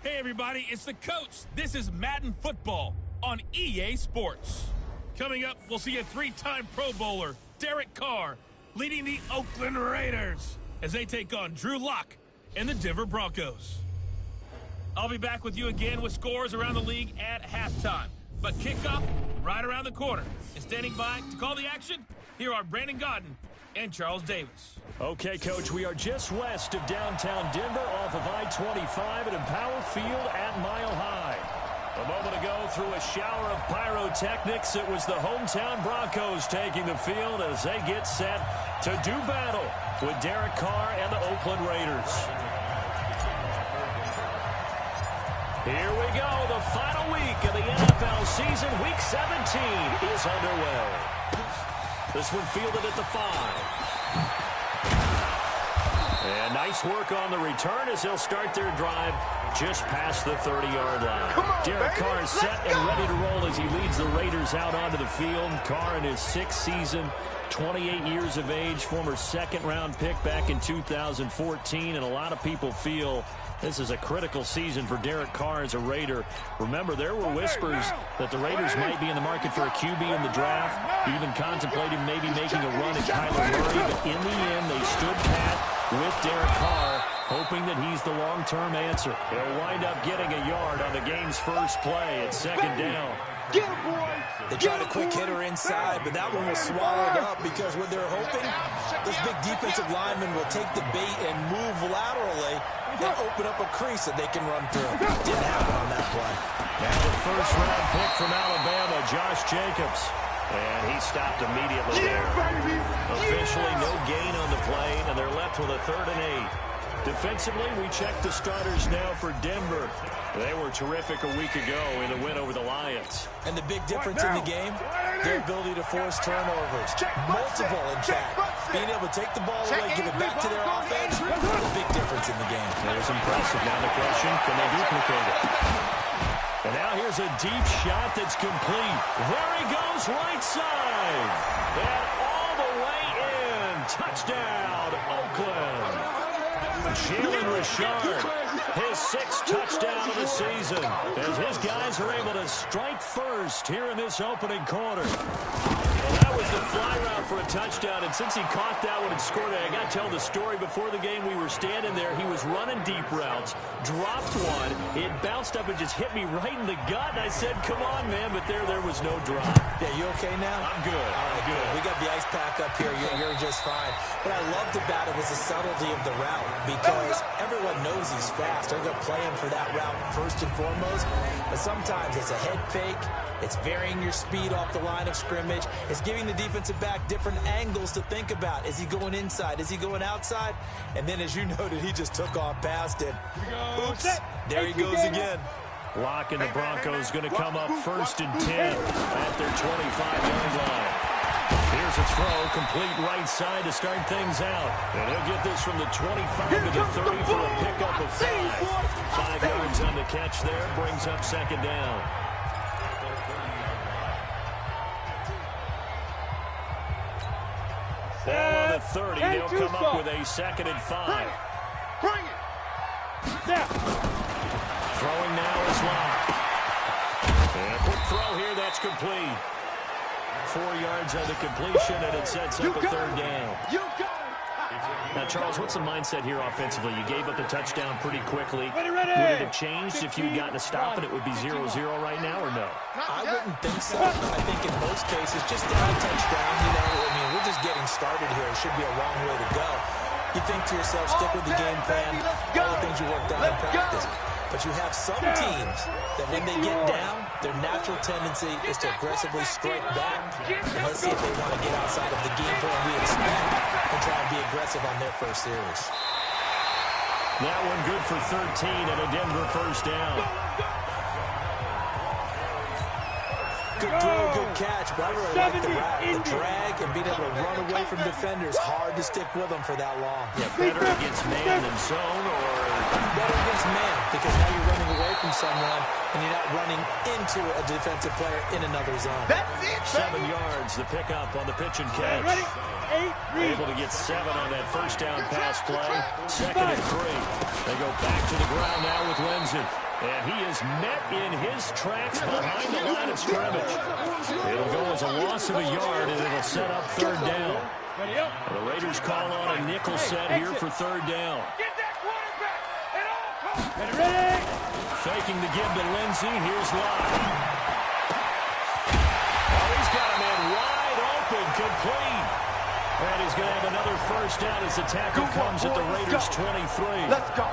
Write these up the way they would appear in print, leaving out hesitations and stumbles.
Hey everybody, it's the coach. This is Madden Football on EA Sports. Coming up, we'll see a three-time Pro Bowler, Derek Carr, leading the Oakland Raiders as they take on Drew Lock and the Denver Broncos. I'll be back with you again with scores around the league at halftime. But kickoff right around the corner. And standing by to call the action, here are Brandon Godden and Charles Davis. Okay, Coach, we are just west of downtown Denver off of I-25 at Empower Field at Mile High. A moment ago, through a shower of pyrotechnics, it was the hometown Broncos taking the field as they get set to do battle with Derek Carr and the Oakland Raiders. Here we go. The final week of the NFL season. Week 17 is underway. This one fielded at the 5. And nice work on the return as they'll start their drive just past the 30-yard line. Derek Carr is set and ready to roll as he leads the Raiders out onto the field. Carr in his 6th season, 28 years of age, former second-round pick back in 2014, and a lot of people feel this is a critical season for Derek Carr as a Raider. Remember, there were whispers that the Raiders might be in the market for a QB in the draft, even contemplating maybe making a run at Kyler Murray, but in the end, they stood pat with Derek Carr, hoping that he's the long-term answer. He'll wind up getting a yard on the game's first play at 2nd down. They tried a quick hitter inside, but that one was swallowed up because what they're hoping, those big defensive linemen will take the bait and move laterally and open up a crease that they can run through. Didn't happen on that play. And the first-round pick from Alabama, Josh Jacobs. And he stopped immediately there. Officially no gain on the play, and they're left with a 3rd and 8. Defensively, we check the starters now for Denver. They were terrific a week ago in the win over the Lions. And the big difference in the game, their ability to force turnovers. Multiple, in fact. Being able to take the ball away, give it back to their offense, a big difference in the game. That was impressive. Now the question, can they duplicate it? And now here's a deep shot that's complete. There he goes, right side. And all the way in. Touchdown, Oakland. Jalen Richard, his 6th touchdown of the season, as his guys are able to strike first here in this opening quarter. Well, that was the fly route for a touchdown, and since he caught that one and scored it, I got to tell the story. Before the game, we were standing there. He was running deep routes, dropped one. It bounced up and just hit me right in the gut, and I said, come on, man, but there was no drop. Yeah, you okay now? I'm good. All right, good. We got the ice pack up here. You're just fine. What I loved about it was the subtlety of the route, because everyone knows he's fast. They're going to play him for that route first and foremost, but sometimes it's a head fake. It's varying your speed off the line of scrimmage. It's giving the defensive back different angles to think about. Is he going inside? Is he going outside? And then, as you noted, he just took off past it. Oops. There he goes again. Lock and the Broncos going to come up 1st and 10 at their 25-yard line. Here's a throw, complete right side to start things out. And he'll get this from the 25 to the 30 for a pickup of 5. 5 yards on the catch there, brings up 2nd down. Ball on the 30, they'll come up with a 2nd and 5. Bring it. Yeah. Throwing now is Lock. And a quick throw here, that's complete. 4 yards on the completion, and it sets up a 3rd down. You got it. Now, Charles, what's the mindset here offensively? You gave up the touchdown pretty quickly. Ready. Would it have changed if you'd gotten a stop and it would be 0-0 right now, or no? I wouldn't think so. I think in most cases, just down a touchdown, we're just getting started here. It should be a long way to go. You think to yourself, stick with the game plan, all the things you worked out in practice. But you have some teams that when they get down, their natural tendency is to aggressively strike back. And let's see if they want to get outside of the game plan we expect and try and be aggressive on their first series. That one good for 13 and a Denver 1st down. Good throw, good catch, but I really like the route. The drag and being able to run away from defenders, hard to stick with them for that long. Yeah, better against man than zone, or better against man, because now you're running away from someone and you're not running into a defensive player in another zone. That's it, 7 yards, the pickup on the pitch and catch. Ready? 8, Able to get 7 on that 1st down pass play. 2nd and 3. They go back to the ground now with Lindsey. And he is met in his tracks behind the line of scrimmage. It'll go as a loss of a yard, and it'll set up third down. The Raiders call on a nickel set here for third down. Faking the give to Lindsey. Here's Locke. Oh, he's got him in wide open, complete. And he's going to have another first down as the tackle comes at the Raiders' 23. Let's go.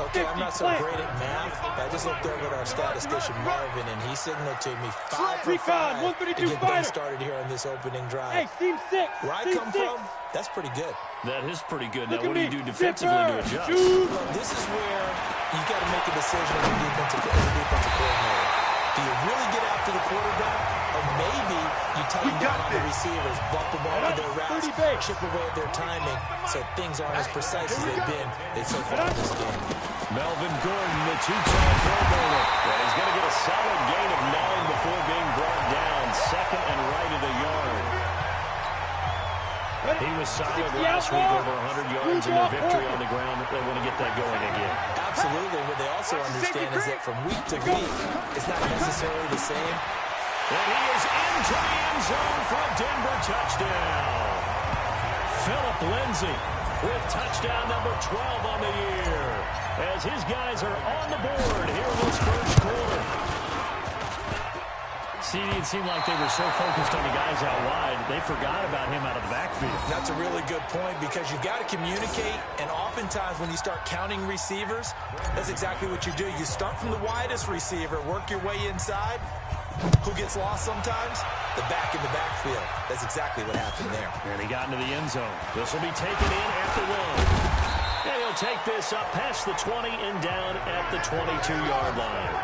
Okay, I'm not so great at math, but I just looked over at our statistician Marvin, and he signaled to me 5 for 5 to get them started here on this opening drive. Hey, team 6. Where I come from, that's pretty good. That is pretty good. Now, what do you do defensively to adjust? Well, this is where you got to make a decision as a defensive coordinator. Do you really get after the quarterback, or maybe you tighten down on the receivers, bump them off of their routes, chip away at their timing, so things aren't as precise as they've been so far in this game. Melvin Gordon, the two-time Pro Bowler. And he's going to get a solid gain of 9 before being brought down. Second and right at a yard. He was solid last week, over 100 yards in their victory on the ground. They want to get that going again. Absolutely. What they also understand is that from week to week, it's not necessarily the same. And he is into the end zone for a Denver touchdown. Phillip Lindsay with touchdown number 12 on the year, as his guys are on the board here in this first quarter. CD, it seemed like they were so focused on the guys out wide, they forgot about him out of the backfield. That's a really good point, because you've got to communicate, and oftentimes when you start counting receivers, that's exactly what you do. You start from the widest receiver, work your way inside. Who gets lost sometimes? The back in the backfield. That's exactly what happened there. And he got into the end zone. This will be taken in at the 1. And he'll take this up past the 20 and down at the 22-yard line.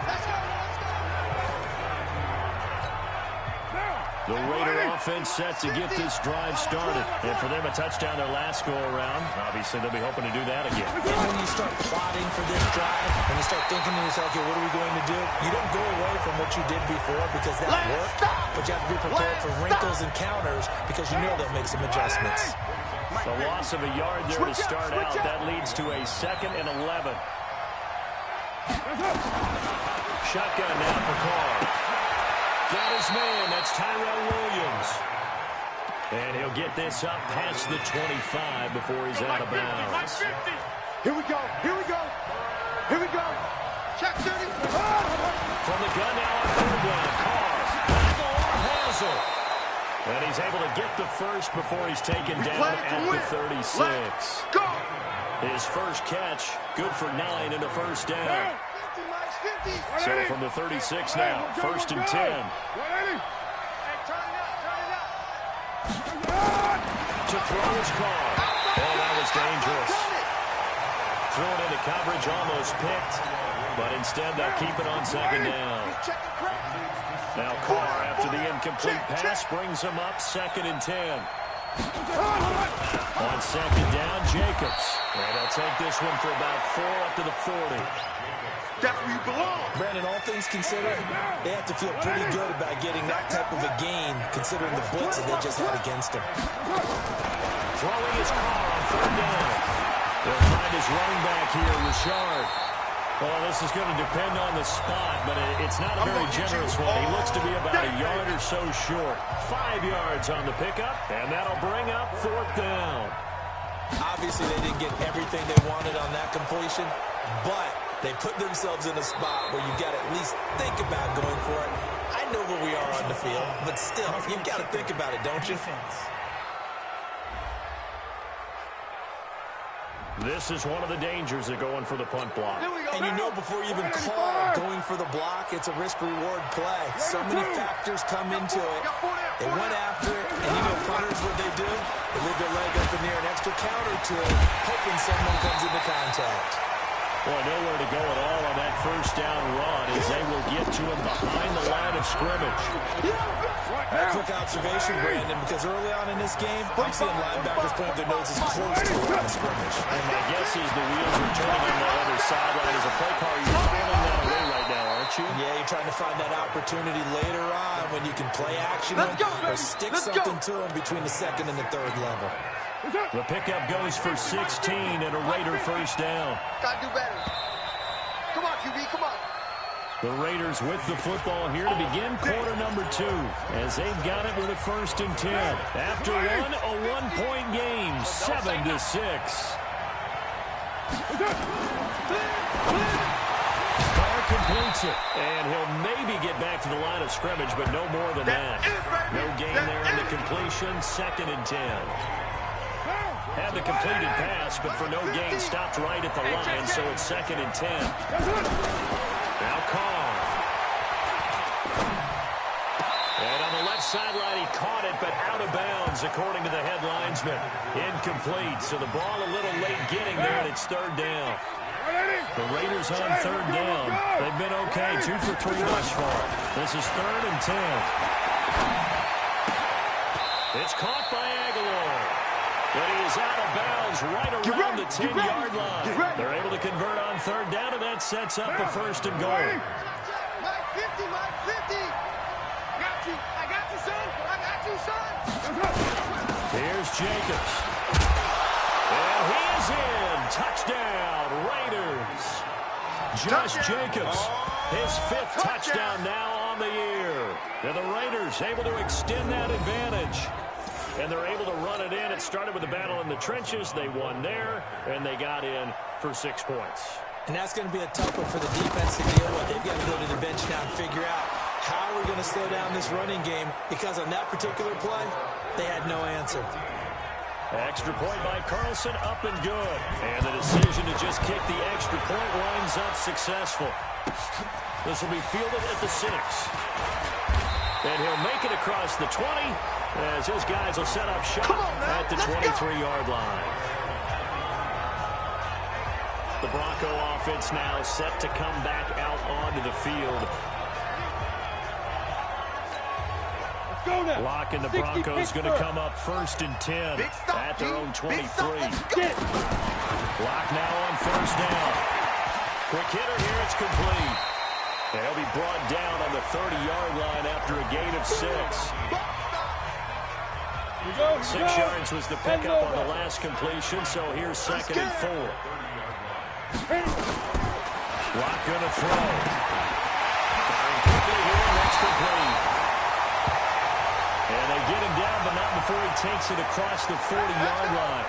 The Raider offense set to get this drive started. And for them, a touchdown their last go-around. Obviously, they'll be hoping to do that again. And when you start plotting for this drive, when you start thinking to yourself, okay, what are we going to do? You don't go away from what you did before, because that worked. But you have to be prepared for wrinkles and counters, because you know they'll make some adjustments. The loss of a yard there to start out. That leads to a 2nd and 11. Shotgun now for Carr. Got his man. That's Tyrell Williams. And he'll get this up past the 25 before he's out of bounds. Here we go. Here we go. Here we go. Check 30. From the gun now on third down. Carr. Hazel. And he's able to get the first before he's taken down at the 36. Go. His first catch, good for 9 and a first down. So from the 36 now, 1st and 10. To throw his Carr. Oh, that was dangerous. Thrown into coverage, almost picked. But instead, they'll keep it on 2nd down. Now Carr, after the incomplete pass, brings him up 2nd and 10. On 2nd down, Jacobs. And they'll take this one for about 4 up to the 40. That's where you belong. Brandon, all things considered, they have to feel pretty good about getting that type of a gain, considering the blitz that they just had against them. Throwing his Carr on 3rd down. They'll find his running back here, Richard. Well, this is going to depend on the spot, but it's not a very generous one. He looks to be about a yard or so short. 5 yards on the pickup, and that'll bring up 4th down. Obviously, they didn't get everything they wanted on that completion, but they put themselves in a spot where you've got to at least think about going for it. I know where we are on the field, but still, you've got to think about it, don't you? This is one of the dangers of going for the punt block. And you know before you even call going for the block, it's a risk-reward play. So many factors come into it. They went after it, and you know punters, what they do? They leave their leg up in the air, an extra counter to it, hoping someone comes into contact. Boy, nowhere to go at all on that first down run as they will get to him behind the line of scrimmage. A quick observation, Brandon, because early on in this game, I'm seeing linebackers point their noses close to the line of scrimmage. And my guess is the wheels are turning on the other sideline. As a play caller, you're feeling that away right now, aren't you? Yeah, you're trying to find that opportunity later on when you can play action or stick something to them between the 2nd and the 3rd level. The pickup goes for 16 and a Raider first down. Gotta do better. The Raiders with the football here to begin quarter number 2 as they've got it with a 1st and 10. After one, a one-point game, 7-6. Carr completes it, and he'll maybe get back to the line of scrimmage, but no more than that. No gain there in the completion, 2nd and 10. Had the completed pass, but for no gain, stopped right at the line, so it's 2nd and 10. Now Carr. And on the left sideline, he caught it, but out of bounds, according to the headlinesman. Incomplete, so the ball a little late getting there, and it's 3rd down. The Raiders on 3rd down. They've been okay, 2 for 3 thus far. This is 3rd and 10. It's caught by Aguilar. But he is out of bounds right around the 10-yard line. They're able to convert on 3rd down, and that sets up a 1st and goal. Mike 50, Mike 50. I got you, son. I got you, son. Here's Jacobs. And he is in. Touchdown, Raiders. Josh Jacobs, his 5th touchdown now on the year. And the Raiders able to extend that advantage. And they're able to run it in. It started with a battle in the trenches. They won there, and they got in for 6 points. And that's going to be a tough one for the defense to deal with. They've got to go to the bench now and figure out how we're going to slow down this running game, because on that particular play, they had no answer. Extra point by Carlson, up and good. And the decision to just kick the extra point winds up successful. This will be fielded at the 6. And he'll make it across the 20 as his guys will set up shop at the 23-yard line. The Bronco offense now set to come back out onto the field. Lock and the Broncos going to come up 1st and 10 at their own 23. Lock now on 1st down. Quick hitter here, it's complete. They'll be brought down on the 30-yard line after a gain of 6. 6 yards was the pickup on the last completion, so here's 2nd and 4. Lock going to throw. Firing quickly here, that's complete. And they get him down, but not before he takes it across the 40-yard line.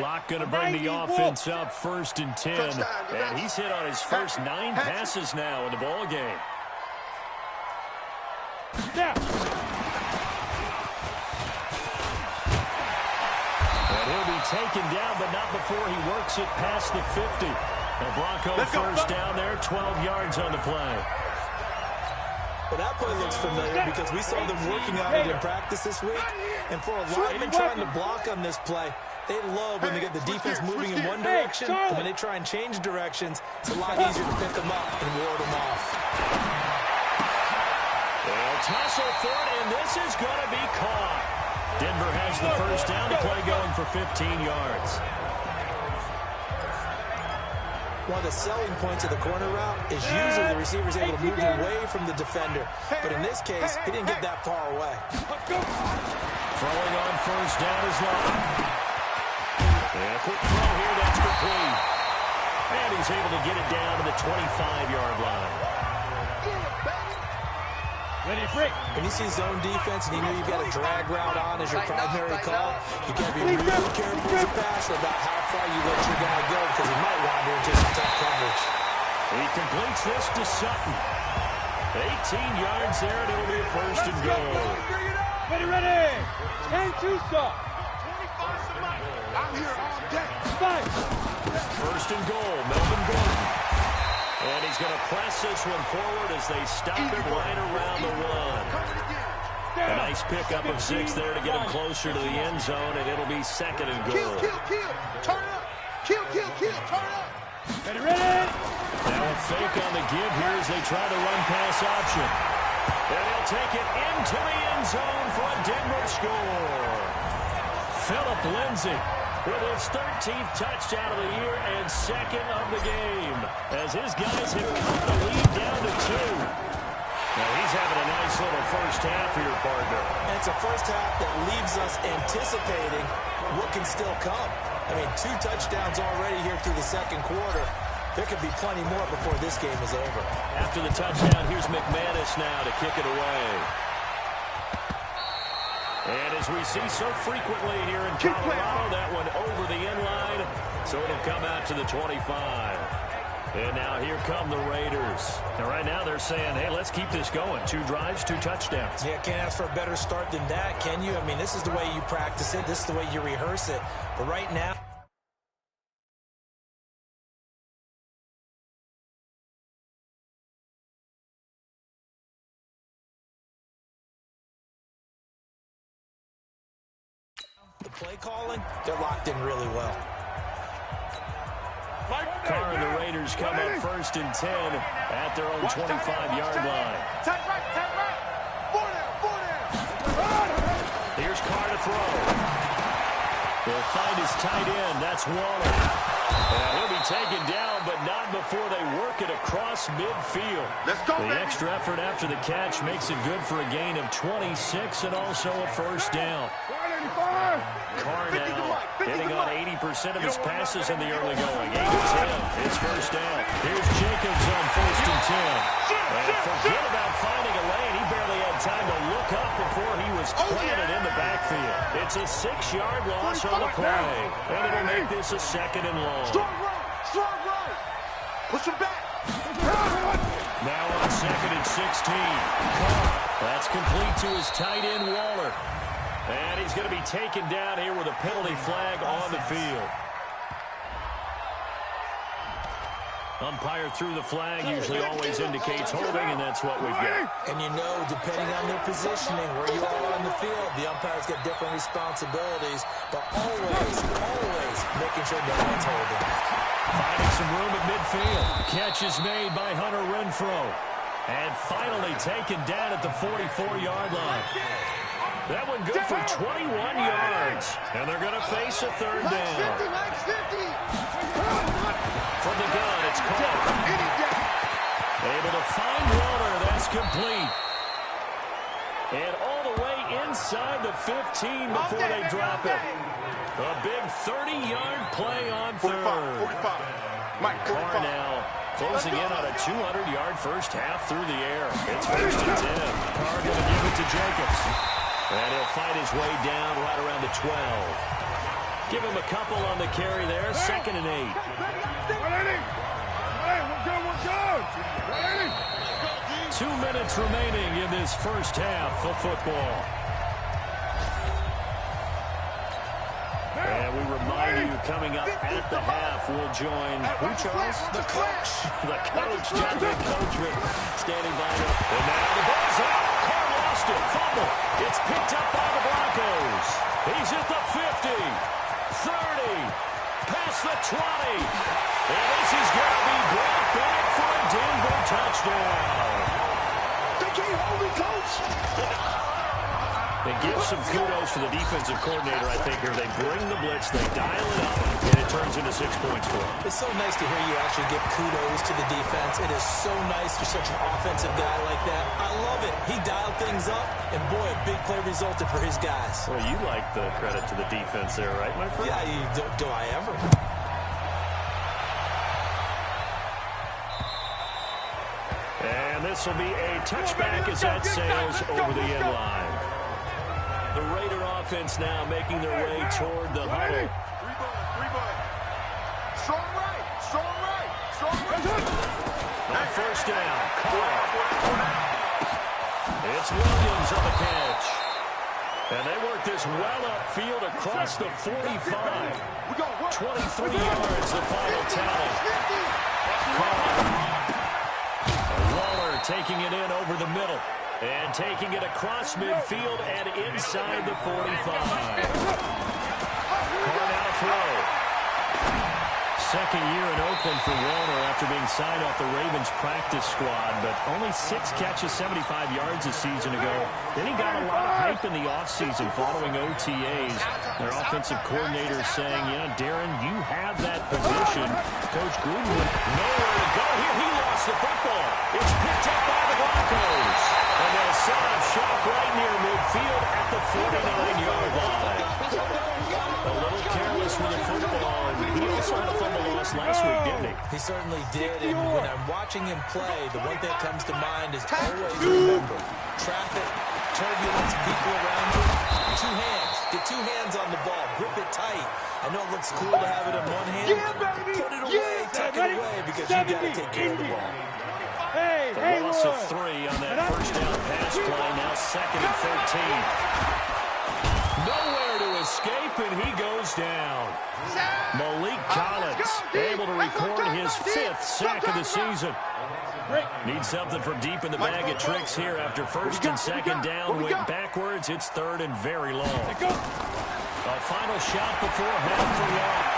Lock going to bring the offense up 1st and 10. And he's hit on his first 9 passes now in the ball game. And he'll be taken down, but not before he works it past the 50. The Bronco 1st down there, 12 yards on the play. Well, that play looks familiar because we saw them working on it in practice this week. And for a lineman trying to block on this play, they love when they get the defense moving in one direction, and when they try and change directions, it's a lot easier to pick them up and ward them off. They'll tussle for it, and this is going to be caught. Denver has the 1st down, the play going for 15 yards. One of the selling points of the corner route is usually the receiver's able to move away from the defender. But in this case, he didn't get that far away. Throwing on 1st down is Lock. And a quick throw here, that's complete. And he's able to get it down to the 25-yard line. When you see zone defense and you know you've got a drag route on as your primary call, you got to be really careful as a passer about how far you let your guy go, because he might wander into some tough coverage. He completes this to Sutton. 18 yards there, and it'll be a 1st and goal. Ready. 10-2 stop. 25 somebody. I'm here all day. 1st and goal, Melvin Gordon. And he's going to press this one forward as they stop it right around the 1. A nice pickup of 6 there to get him closer to the end zone, and it'll be 2nd and goal. Kill. Turn up. Kill. Turn up. Ready. Now a fake on the give here as they try to run pass option. And he'll take it into the end zone for a Denver score. Phillip Lindsay with his 13th touchdown of the year and 2nd of the game, as his guys have cut the lead down to 2. Now he's having a nice little first half here, partner. And it's a first half that leaves us anticipating what can still come. I mean, 2 touchdowns already here through the second quarter. There could be plenty more before this game is over. After the touchdown, here's McManus now to kick it away. And as we see so frequently here in Colorado, that one over the end line, so it'll come out to the 25. And now here come the Raiders. And right now they're saying, hey, let's keep this going. 2 drives, 2 touchdowns. Yeah, can't ask for a better start than that, can you? I mean, this is the way you practice it. This is the way you rehearse it. But right now, the play calling, they're locked in really well. Carr and the Raiders come up 1st and 10 at their own 25-yard line. Here's Carr to throw. They'll find his tight end. That's Waller. And he'll be taken down, but not before they work it across midfield. Let's go, the baby. extra effort after the catch makes it good for a gain of 26 and also a 1st down. Carr now hitting on 80% of his passes in the early going. 8 to 10. It's 1st down. Here's Jacobs on 1st and 10. And forget about finding a lane. He barely had time to look up before he was planted in the backfield. It's a 6-yard loss on the play. And it'll make this a 2nd and long. Strong right. Push him back. Now on 2nd and 16. Carr. That's complete to his tight end, Waller. And he's going to be taken down here with a penalty flag on the field. Umpire threw the flag, usually always indicates holding, and that's what we've got. And you know, depending on their positioning, where you are on the field, the umpire's got different responsibilities, but always making sure no one's holding. Finding some room at midfield. Catch is made by Hunter Renfrow. And finally taken down at the 44-yard line. That one good for 21 yards. And they're going to face a 3rd down. From the gun, it's Carr. Able to find Waller. That's complete. And all the way inside the 15 before they drop it. A big 30-yard play on 3rd. 45. Carr now closing in on a 200-yard first half through the air. It's 1st and 10. Carr going to give it to Jacobs. And he'll fight his way down right around the 12. Give him a couple on the carry there. 2nd and 8. 2 minutes remaining in this first half of football. And we remind you, coming up at the half, we'll join who, Charles? The coach. The coach, Jonathan Coachman, standing by him. And now the ball's out. Carr lost it. Fumble. It's picked up by the Broncos. He's at the 50, 30, past the 20. And this is going to be brought back for a Denver touchdown. They can't hold me, coach. They give some kudos to the defensive coordinator, I think, here. They bring the blitz, they dial it up, and it turns into 6 points for them. It's so nice to hear you actually give kudos to the defense. It is so nice you're such an offensive guy like that. I love it. He dialed things up, and boy, a big play resulted for his guys. Well, you like the credit to the defense there, right, my friend? Yeah, do I ever? And this will be a touchback as that sails over the end line. The Raider offense now making their way toward the huddle. Strong right. On 1st down, Carr. It's Williams on the catch. And they work this well upfield across the 45. 23 yards, the final tally. Carr. Waller taking it in over the middle. And taking it across midfield and inside the 45. Carr now to throw. Second year in Oakland for Warner after being signed off the Ravens practice squad, but only 6 catches, 75 yards a season ago. Then he got a lot of hype in the offseason following OTAs. Their offensive coordinator saying, yeah, Darren, you have that position. Coach Gruden with nowhere to go here. He lost the football. It's picked up by the Broncos. And they'll set up shop right near midfield at the 49-yard line. A with the football, and he also had a fumble loss last week, didn't he? He certainly did, and when I'm watching him play, the one thing that comes to mind is always remember, traffic, turbulence, people around you, two hands. Get two hands on the ball. Grip it tight. I know it looks cool to have it in one hand. Put it away, tuck it away, because you got to take care of the ball. A loss of 3 on that first down pass play. Now 2nd and 13. Nowhere to escape, and he goes down. Malik Collins able to record his 5th sack of the season. Needs something from deep in the bag of tricks here after 1st and 2nd down. Went backwards. It's 3rd and very long. A final shot before half for Locke.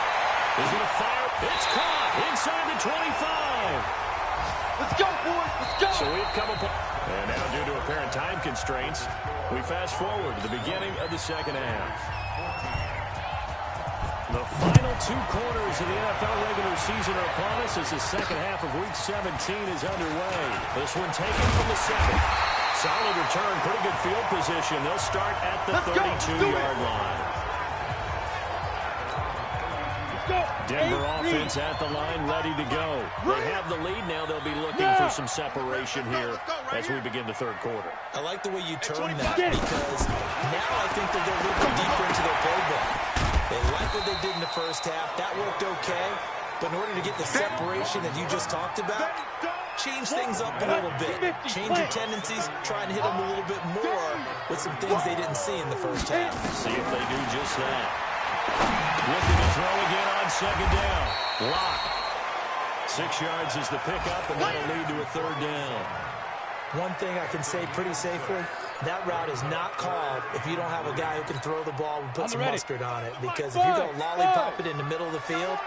He's going to fire. It's caught inside the 25. Let's go, boys. Let's go. So we've come up. And now, due to apparent time constraints, we fast forward to the beginning of the second half. The final 2 quarters of the NFL regular season are upon us as the second half of Week 17 is underway. This one taken from the 7. Solid return, pretty good field position. They'll start at the 32-yard line. Denver offense at the line, ready to go. They have the lead now. They'll be looking for some separation here as we begin the 3rd quarter. I like the way you term that, because now I think they're going to look deeper into their playbook. They like what they did in the first half. That worked okay. But in order to get the separation that you just talked about, change things up a little bit. Change your tendencies. Try and hit them a little bit more with some things they didn't see in the first half. See if they do just that. Looking to throw again on 2nd down. Locke. 6 yards is the pickup, and that'll lead to a 3rd down. One thing I can say pretty safely, that route is not called if you don't have a guy who can throw the ball and put some mustard on it. Because if you're going to lollipop it in the middle of the field,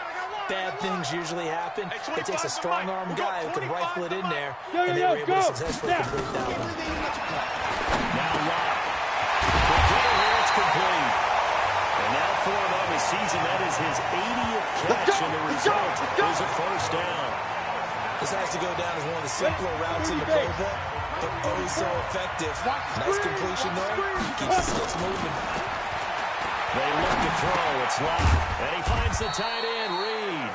bad things usually happen. It takes a strong-arm guy who can rifle it in there, and they were able to successfully complete that one. Now Locke. The middle here, it's complete. And now for him on the season, that is his 80th catch, and the result is a 1st down. This has to go down as one of the simpler routes in the playbook, but oh so effective. Nice completion there. Keeps the sticks moving. They look to throw. It's Locke. And he finds the tight end, Reed.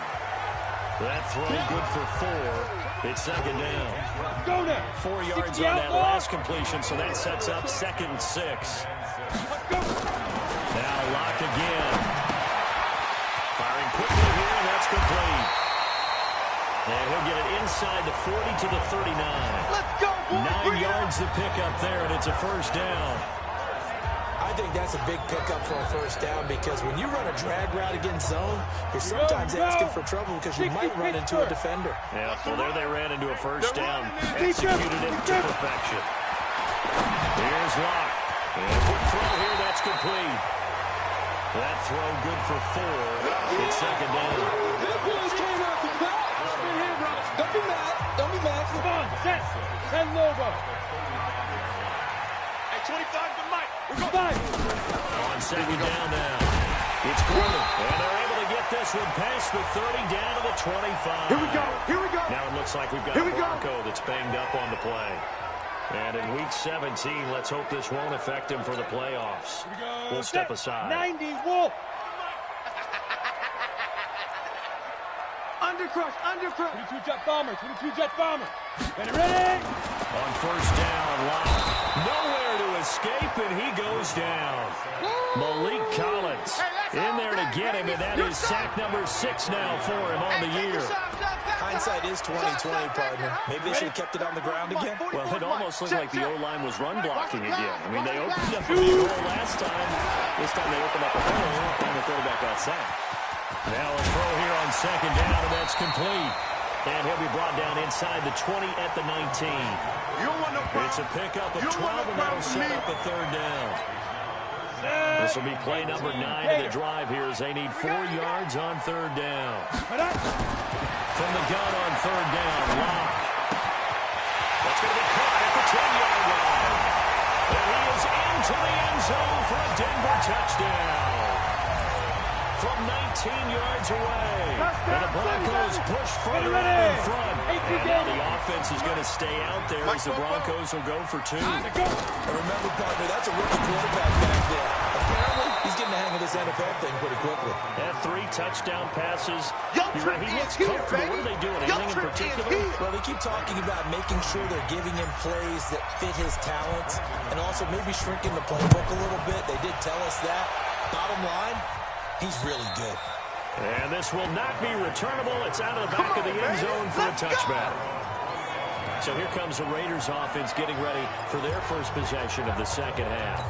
That throw good for 4. It's 2nd down. 4 yards on that last completion, so that sets up 2nd and 6. Now Locke again. Firing quickly here, and that's complete. And he'll get it inside the 40 to the 39. Let's go, boys. 9 yards to pick up there, and it's a 1st down. I think that's a big pickup for a 1st down, because when you run a drag route against zone, you're sometimes asking for trouble because you might run into a defender. Yeah, well, there they ran into a 1st down. Executed it to perfection. Here's Locke. And quick throw here, that's complete. That throw good for 4. It's 2nd down. Don't be mad. Don't be mad. Come on, set. Send Lobo. Hey, 25 to Mike. We're going. On 2nd down now. It's Gordon. And they're able to get this one past the 30 down to the 25. Here we go. Here we go. Now it looks like we've got a Bronco that's banged up on the play. And in Week 17, let's hope this won't affect him for the playoffs. We'll step aside. 90s Wolf. Undercrush, undercrush. 22 jet bomber, 22 jet bomber. Ready? On 1st down, Locke. Nowhere to escape, and he goes down. Malik Collins in there to get him, and that is sack number 6 now for him on the year. Hindsight is 20/20, partner. Maybe they should have kept it on the ground again. Well, it almost looked like the O-line was run blocking again. I mean, they opened up a big hole last time. This time they opened up a hole, and the quarterback got sacked. Now a throw here on 2nd down, and that's complete. And he'll be brought down inside the 20 at the 19. It's a pickup of 12, and that'll set up a 3rd down. This will be play number 9 of the drive here as they need 4 yards on 3rd down. From the gun on 3rd down, Locke. That's going to be caught at the 10-yard line. And he is into the end zone for a Denver touchdown. From 19 yards away. And the Broncos push further out in front. And now the offense is going to stay out there as the Broncos will go for 2. And remember, partner, that's a rookie quarterback back there. Apparently, He's getting the hang of this NFL thing pretty quickly. Had 3 touchdown passes. You're right, he looks comfortable. What are they doing? Anything in particular? Well, they keep talking about making sure they're giving him plays that fit his talents and also maybe shrinking the playbook a little bit. They did tell us that. Bottom line, he's really good. And this will not be returnable. It's out of the back of the end zone for a touchback. So here comes the Raiders offense getting ready for their first possession of the second half.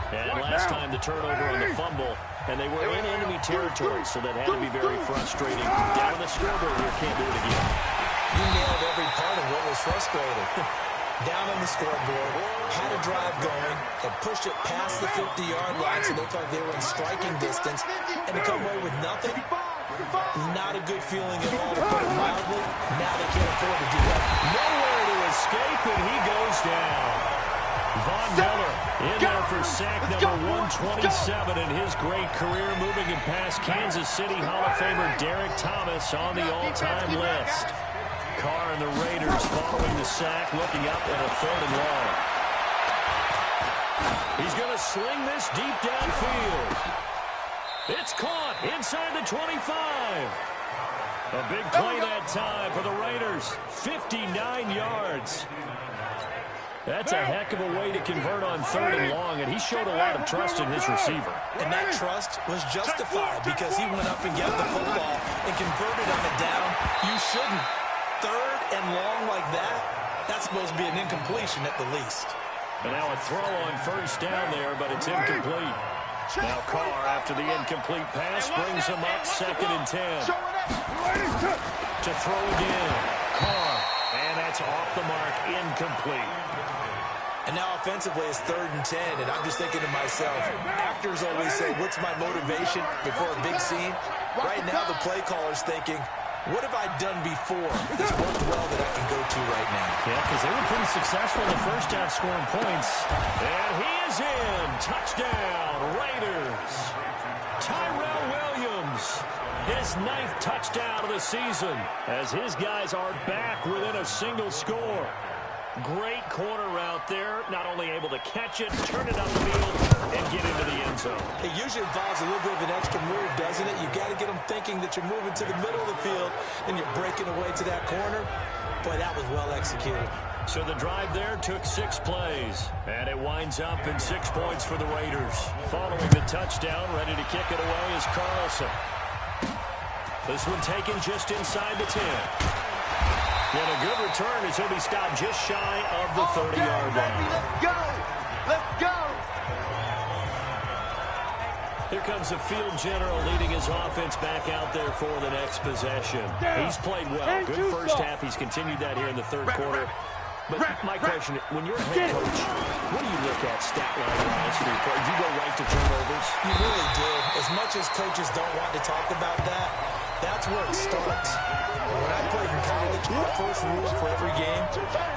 And last time the turnover on the fumble, and they were in enemy territory, so that had to be very frustrating. Down on the scoreboard here, can't do it again. You nailed every part of what was frustrating. Down on the scoreboard, had a drive going, and pushed it past the 50-yard line so they thought they were in striking distance, and to come away with nothing, not a good feeling at all, to put it mildly. Now they can't afford to do that. Nowhere to escape, and he goes down. Von Miller in there for sack number 127 in his great career, moving him past Kansas City Hall of Famer Derek Thomas on the all-time list. Carr and the Raiders following the sack, looking up at a 3rd and long. He's going to sling this deep downfield. It's caught inside the 25. A big play that time for the Raiders. 59 yards. That's a heck of a way to convert on 3rd and long, and he showed a lot of trust in his receiver. And that trust was justified because he went up and got the football and converted on a down. You shouldn't. 3rd and long like that, that's supposed to be an incompletion at the least. And now a throw on 1st down there, but it's incomplete. Now Carr, after the incomplete pass, brings him up 2nd and 10. To throw again. Carr, and that's off the mark, incomplete. And now offensively it's 3rd and 10, and I'm just thinking to myself, actors always say, what's my motivation before a big scene? Right now the play caller's thinking, what have I done before that's worked well that I can go to right now? Yeah, because they were pretty successful in the first half scoring points. And he is in. Touchdown, Raiders. Tyrell Williams, his 9th touchdown of the season, as his guys are back within a single score. Great corner route there, not only able to catch it, turn it upfield, and get into the end zone. It usually involves a little bit of an extra move, doesn't it? You've got to get them thinking that you're moving to the middle of the field, and you're breaking away to that corner. Boy, that was well executed. So the drive there took 6 plays, and it winds up in 6 points for the Raiders. Following the touchdown, ready to kick it away is Carlson. This one taken just inside the 10. And a good return as he'll be stopped just shy of the 30-yard line. Let's go! Let's go! Here comes the field general leading his offense back out there for the next possession. He's played well. Good first half. He's continued that here in the 3rd quarter. But my question, when you're a head coach, what do you look at stat line-wise for your play? Do you go right to turnovers? You really do. As much as coaches don't want to talk about that, that's where it starts. When I played in college, our first rule for every game,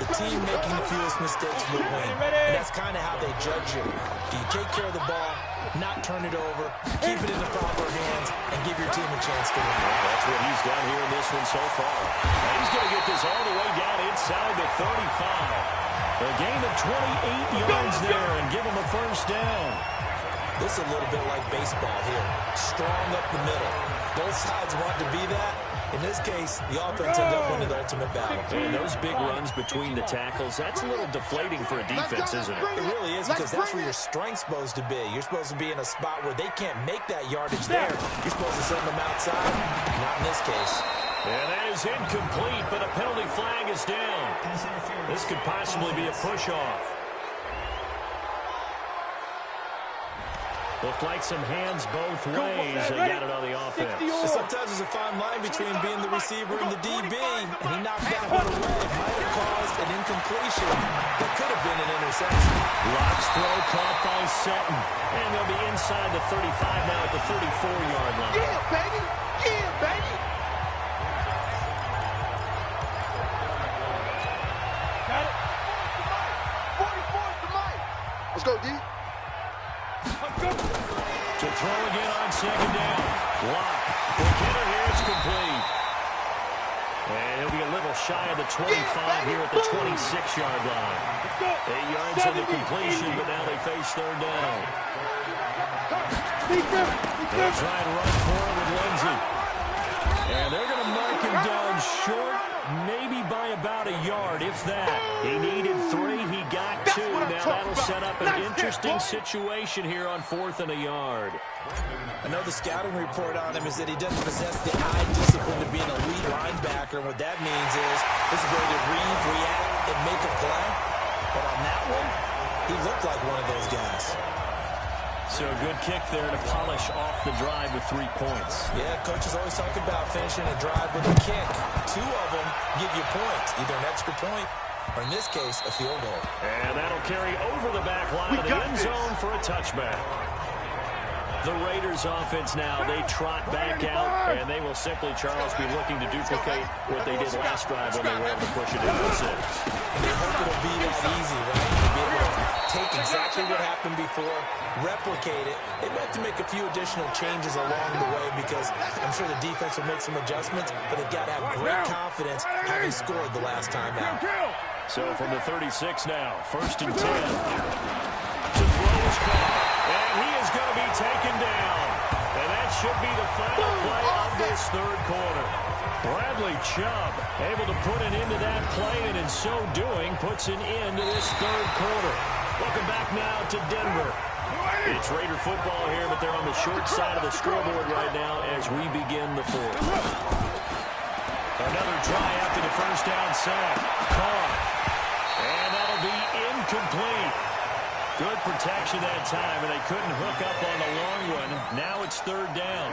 the team making the fewest mistakes will win. And that's kind of how they judge you. Do you take care of the ball, not turn it over, keep it in the proper hands, and give your team a chance to win? That's what he's done here in this one so far. And he's going to get this all the way down inside the 35. A gain of 28 yards there and give him a 1st down. This is a little bit like baseball here. Strong up the middle. Both sides want to be that. In this case, the offense ended up winning the ultimate battle. And those big runs between the tackles, that's a little deflating for a defense, isn't it? It really is, because that's where your strength's supposed to be. You're supposed to be in a spot where they can't make that yardage there. You're supposed to send them outside. Not in this case. And that is incomplete, but a penalty flag is down. This could possibly be a push-off. Looked like some hands both ways. They got it on the offense. Sometimes there's a fine line between being the receiver and the DB, and he knocked that one away. Might have caused an incompletion that could have been an interception. Locke's throw caught by Sutton. And they'll be inside the 35 now at the 34-yard line. Yeah, baby! Yeah, baby! Got it. 44's the mic. Let's go, D. To throw again on 2nd down. Locke. The hitter here is complete. And he'll be a little level shy of the 25 here at the 26-yard line. 8 yards on the completion, but now they face third down. They'll try and run for it with Lindsey. And they're going to mark him down short, maybe by about a yard, if that. He needed 3, he got 2. Now that'll set up an interesting situation here on 4th and a yard. I know the scouting report on him is that he doesn't possess the eye discipline to be an elite linebacker. And what that means is this is where to read, react, and make a play. But on that one, he looked like one of those guys. So a good kick there to polish off the drive with 3 points. Yeah, coaches always talk about finishing a drive with a kick. 2 of them give you points, either an extra point or, in this case, a field goal. And that'll carry over the back line of the end zone for a touchback. The Raiders offense now, they trot back out, and they will simply, Charles, be looking to duplicate what they did last drive when they were able to push it into the 6. And they hope it'll be that easy, right? To be able to take exactly what happened before, replicate it. They might have to make a few additional changes along the way because I'm sure the defense will make some adjustments, but they've got to have great confidence having scored the last time out. So from the 36 now, 1st and 10. To throw his call. And he is going to be taken down. And that should be the final play of this 3rd quarter. Bradley Chubb able to put an end to that play, and in so doing, puts an end to this 3rd quarter. Welcome back now to Denver. It's Raider football here, but they're on the short side of the scoreboard right now as we begin the 4th. Another try after the 1st down sack. Caught. And that'll be incomplete. Good protection that time, and they couldn't hook up on the long one. Now it's 3rd down.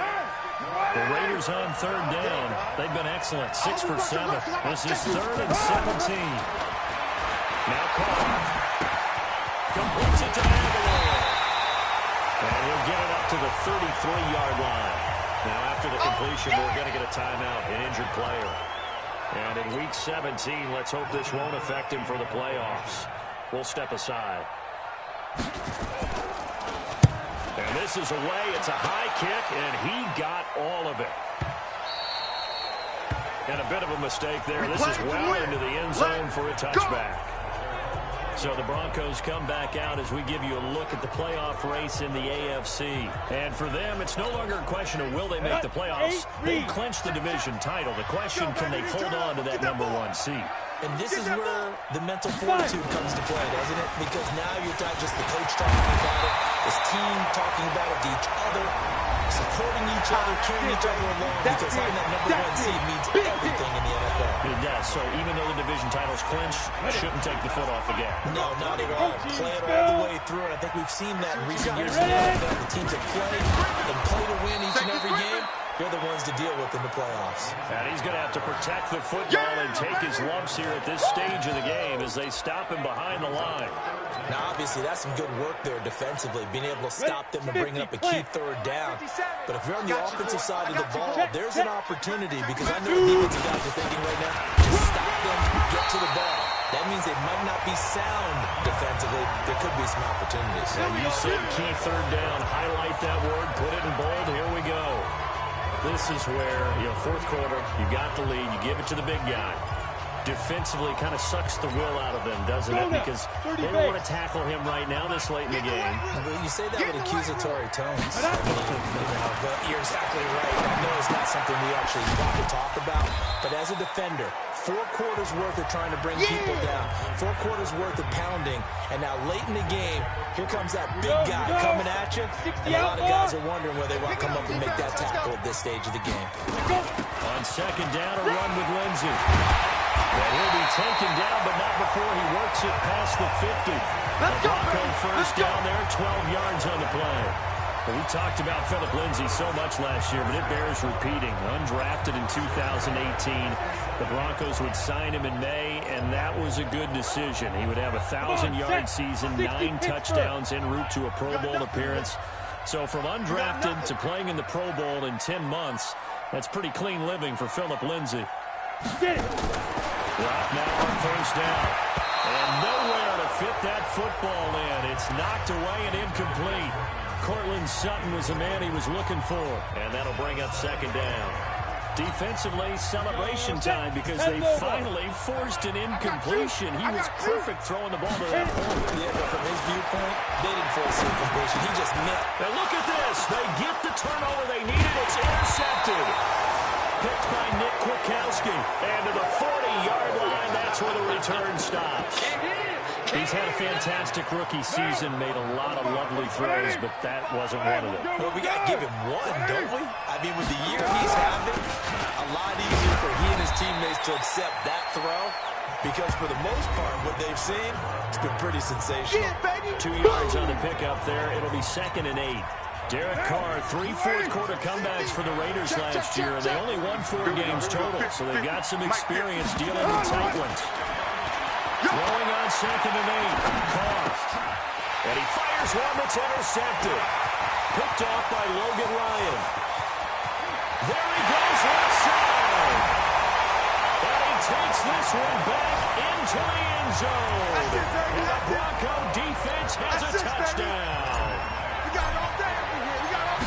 The Raiders on 3rd down. They've been excellent. 6 for 7. This is 3rd and 17. Now Carr completes it to Aguilar. And he'll get it up to the 33-yard line. Now after the completion, we're going to get a timeout, an injured player. And in Week 17, let's hope this won't affect him for the playoffs. We'll step aside. And this is away. It's a high kick, and he got all of it. And a bit of a mistake there. This is well into the end zone for a touchback. So the Broncos come back out as we give you a look at the playoff race in the AFC. And for them, it's no longer a question of will they make the playoffs. They've clinched the division title. The question, can they hold on to that number 1 seed? And this is where the mental fortitude comes to play, doesn't it? Because now you're not just the coach talking about it, this team talking about it to each other, supporting each other, carrying each other along, because having that number 1 seed means everything in the NFL. It does. So even though the division title's clinched, shouldn't take the foot off the gas. No, not at all. Play it all the way through, and I think we've seen that in recent years in the NFL. The teams that play and play to win each and every game, they're the ones to deal with in the playoffs. And he's going to have to protect the football and take his lumps here at this stage of the game as they stop him behind the line. Now, obviously, that's some good work there defensively, being able to stop them and bring up a key 3rd down. But if you're on the offensive side of the ball, there's an opportunity, because I know the defensive guys are thinking right now, just stop them, get to the ball. That means they might not be sound defensively. There could be some opportunities. And you said key 3rd down. Highlight that word. Put it in bold. Here we go. This is where, 4th quarter, you got the lead. You give it to the big guy. Defensively kind of sucks the will out of them, doesn't it? Because they don't want to tackle him right now this late in the game. Well, you say that with accusatory tones. But you're exactly right. I know it's not something we actually want to talk about. But as a defender, 4 quarters worth of trying to bring people down. 4 quarters worth of pounding. And now late in the game, here comes that big guy coming at you. And a lot of guys are wondering whether they want to come up and make that tackle at this stage of the game. On 2nd down, a run with Lindsey. And he'll be taken down, but not before he works it past the 50. The Bronco 1st down there, 12 yards on the play. Well, we talked about Philip Lindsey so much last year, but it bears repeating. Undrafted in 2018. The Broncos would sign him in May, and that was a good decision. He would have a 1,000-yard season, 9 touchdowns en route to a Pro Bowl appearance. So from undrafted to playing in the Pro Bowl in 10 months, that's pretty clean living for Philip Lindsey. Rock now on 1st down. And nowhere to fit that football in. It's knocked away and incomplete. Cortland Sutton was the man he was looking for. And that'll bring up 2nd down. Defensively, celebration time because they finally forced an incompletion. He was perfect throwing the ball to that point. Yeah, but from his viewpoint, they didn't force the incompletion. He just missed. And look at this. They get the turnover they needed. It's intercepted. Picked by Nick Kwiatkowski. And to the 40-yard line, that's where the return stops. He's had a fantastic rookie season, made a lot of lovely throws, but that wasn't one of them. Well, we got to give him one, don't we? I mean, with the year he's having, a lot easier for he and his teammates to accept that throw because for the most part, what they've seen, it's been pretty sensational. 2 yards on the pickup there. It'll be 2nd and 8. Derek Carr, 3 fourth-quarter comebacks for the Raiders last year, and they only won 4 games total, so they've got some experience dealing with tight ones. Throwing on 2nd and 8. Carr. And he fires one that's intercepted. Picked off by Logan Ryan. There he goes left side. And he takes this one back into the end zone. And the Bronco defense has a touchdown.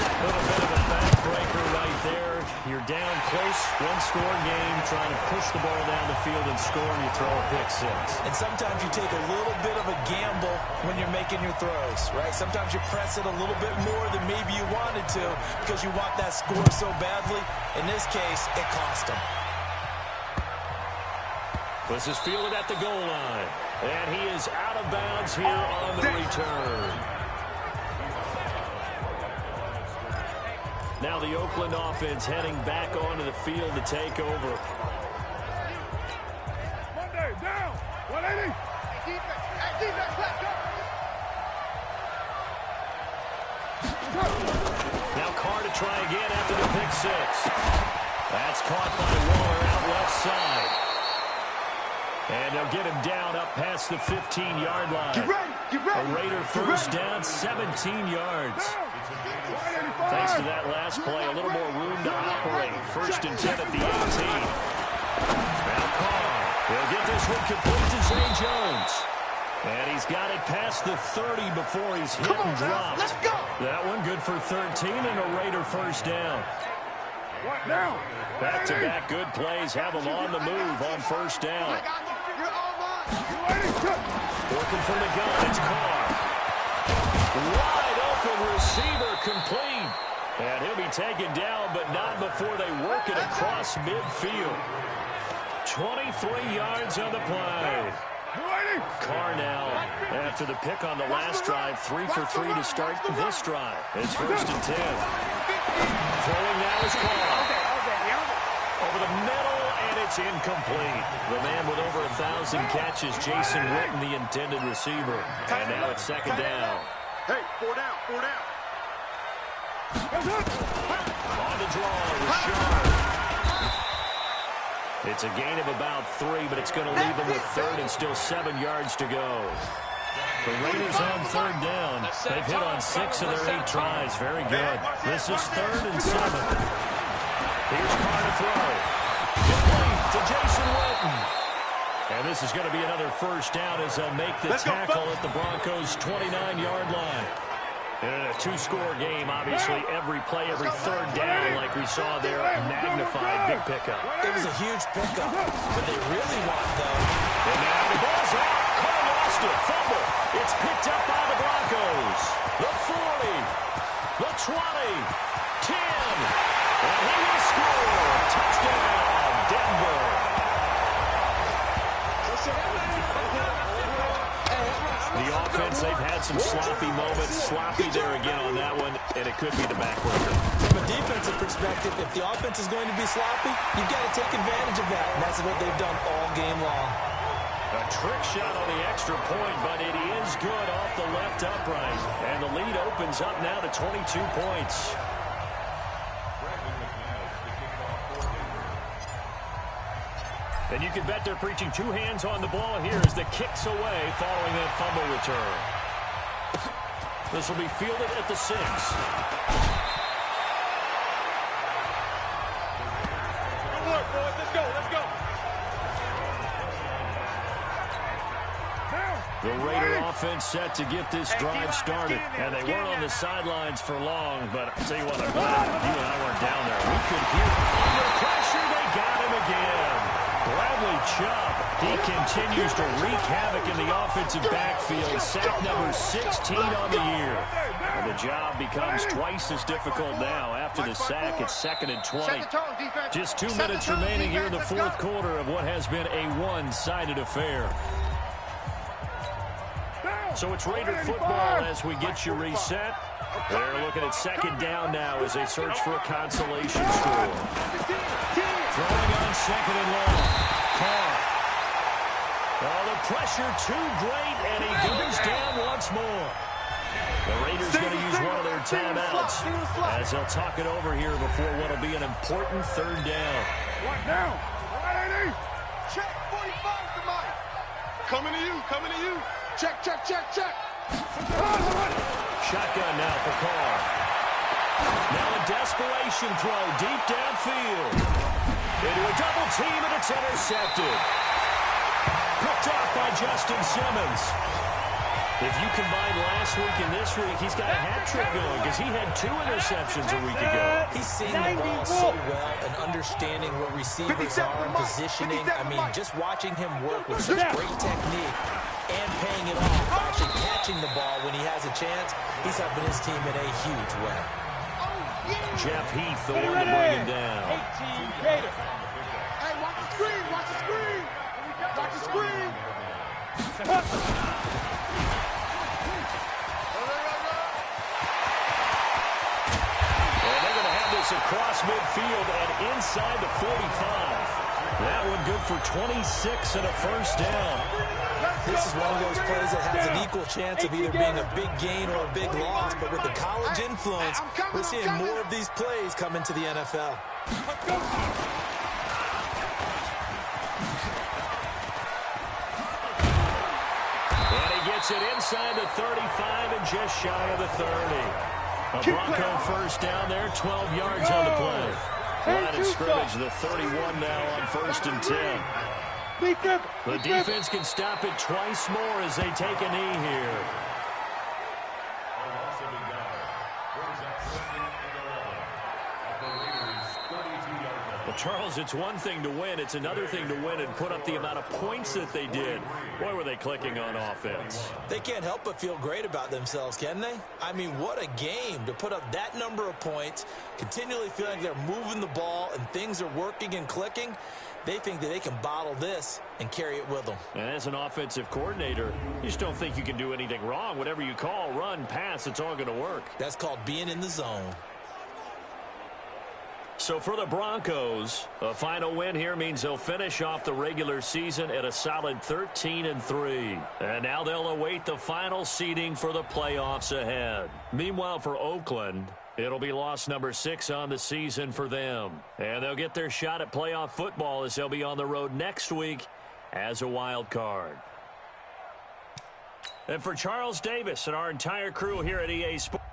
A little bit of a backbreaker right there. You're down close, one-score game, trying to push the ball down the field and score, and you throw a pick six. And sometimes you take a little bit of a gamble when you're making your throws, right? Sometimes you press it a little bit more than maybe you wanted to because you want that score so badly. In this case, it cost him. This is fielded at the goal line, and he is out of bounds here on the return. Now the Oakland offense heading back onto the field to take over. Monday, down, 180. Defense, Now Carr to try again after the pick six. That's caught by Waller out left side. And they'll get him down up past the 15-yard line. Get ready. A Raider first down, 17 yards. Thanks to that last play, a little more room to operate. 1st and 10 at the 18. Now Carr. He'll get this one complete to Zay Jones. And he's got it past the 30 before he's hit and dropped. Let's go. That one good for 13 and a Raider first down. What now? Back-to-back good plays have him on the move on first down. Working from the gun, it's Carr. Wide open receiver complete. And he'll be taken down, but not before they work it across midfield. 23 yards on the play. Carr now, after the pick on the last drive, 3 for 3 to start this drive. It's 1st and 10. Throwing now is Carr. Over the middle, and it's incomplete. The man with over 1,000 catches, Jason Witten, the intended receiver. And now it's 2nd down. Hey, 4 down, 4 down. On the draw, Rashard. It's a gain of about 3, but it's going to leave them with 3rd and still 7 yards to go. The Raiders on 3rd down. They've hit on 6 of their 8 tries. Very good. This is 3rd and 7. Here's Carr to throw. Complete to Jason Witten. And this is going to be another first down as they'll make the tackle at the Broncos' 29-yard line. In a 2-score game, obviously, every play, every 3rd down, like we saw there, magnified big pickup. It was a huge pickup. What they really want, though. And now the ball's out. Carr lost it. Fumble. It's picked up by the Broncos. The 40. The 20. 10. And he will score. Touchdown, Denver. The offense, they've had some sloppy moments. Sloppy there again on that one, and it could be the backbreaker. From a defensive perspective, if the offense is going to be sloppy, you've got to take advantage of that, and that's what they've done all game long. A trick shot on the extra point, but it is good off the left upright. And the lead opens up now to 22 points. And you can bet they're preaching 2 hands on the ball here as the kick's away following that fumble return. This will be fielded at the 6. Good work, boys. Let's go. Let's go. The Raider offense set to get this drive started. And they weren't on the sidelines for long, but I'll tell you what, I'm glad you and I weren't down there. We could hear under pressure. continues to wreak havoc in the offensive backfield. Sack number 16 on the year. And the job becomes twice as difficult now. After the sack, it's 2nd and 20. Just 2 minutes remaining here in the fourth quarter of what has been a one-sided affair. So it's Raider football as we get you reset. They're looking at 2nd down now as they search for a consolation score. Throwing on 2nd and long. Carr. Oh, the pressure too great, and he goes down once more. The Raiders going to use one of their timeouts as they'll talk it over here before what will be an important 3rd down. One down. Right, check 45 to Mike. Coming to you, coming to you. Check, check, check, check. Shotgun now for Carr. Now a desperation throw deep downfield. Into a double team, and it's intercepted. Picked off by Justin Simmons. If you combine last week and this week, he's got a hat trick going because he had 2 interceptions a week ago. He's seeing the ball so well and understanding where receivers are and positioning. I mean, just watching him work with such great technique and paying it off, actually catching the ball when he has a chance, he's helping his team in a huge way. Jeff Heath, the one to bring him down. 18 Gator. Hey, watch the screen, watch the screen. Watch the screen. Across midfield and inside the 45. That one good for 26 and a 1st down. This is one of those plays that has an equal chance of either being a big gain or a big loss, but with the college influence, we're seeing more of these plays come into the NFL. And he gets it inside the 35 and just shy of the 30. A Bronco 1st down there, 12 yards on the play. Line of scrimmage, the 31 now on 1st and 10. The defense can stop it twice more as they take a knee here. Well, Charles, it's one thing to win. It's another thing to win and put up the amount of points that they did. Boy, were they clicking on offense. They can't help but feel great about themselves, can they? I mean, what a game to put up that number of points, continually feeling like they're moving the ball and things are working and clicking. They think that they can bottle this and carry it with them. And as an offensive coordinator, you just don't think you can do anything wrong. Whatever you call, run, pass, it's all going to work. That's called being in the zone. So for the Broncos, a final win here means they'll finish off the regular season at a solid 13-3. And now they'll await the final seeding for the playoffs ahead. Meanwhile, for Oakland, it'll be loss number 6 on the season for them. And they'll get their shot at playoff football as they'll be on the road next week as a wild card. And for Charles Davis and our entire crew here at EA Sports.